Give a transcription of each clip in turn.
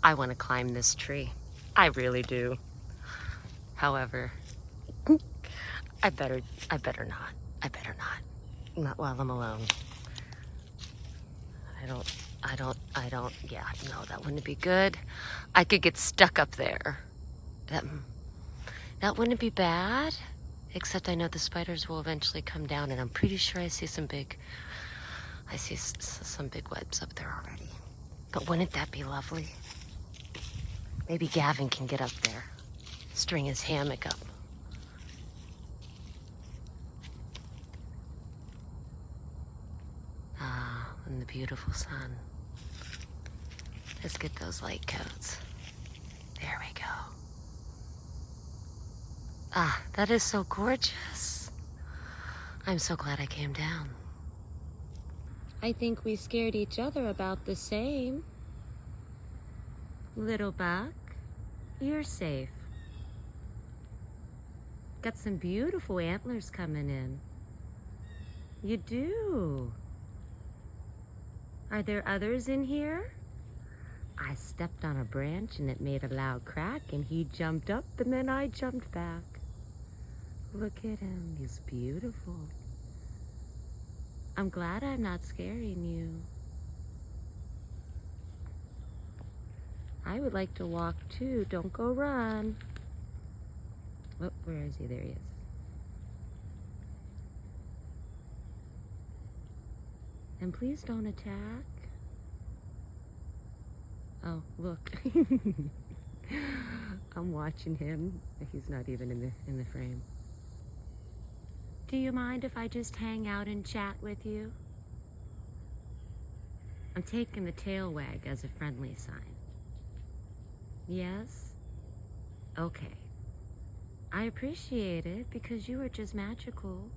I want to climb this tree. I really do. However, I better not. I better not. Not while I'm alone. Yeah, no, that wouldn't be good. I could get stuck up there. That wouldn't be bad. Except I know the spiders will eventually come down, and I'm pretty sure I see some big webs up there already. But wouldn't that be lovely? Maybe Gavin can get up there, string his hammock up. Ah, and the beautiful sun. Let's get those light coats. There we go. Ah, that is so gorgeous. I'm so glad I came down. I think we scared each other about the same. Little buck, you're safe. Got some beautiful antlers coming in. You do. Are there others in here? I stepped on a branch and it made a loud crack and he jumped up and then I jumped back. Look at him, he's beautiful. I'm glad I'm not scaring you. I would like to walk too, don't go run. Oh, where is he? There he is. And please don't attack. Oh, look. I'm watching him. He's not even in the frame. Do you mind if I just hang out and chat with you? I'm taking the tail wag as a friendly sign. Yes? Okay. I appreciate it because you are just magical.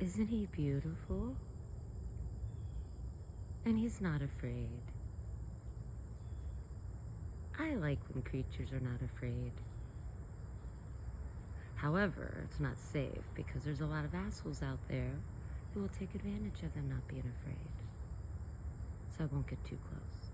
Isn't he beautiful? And he's not afraid. I like when creatures are not afraid. However, it's not safe because there's a lot of assholes out there who will take advantage of them not being afraid. So I won't get too close.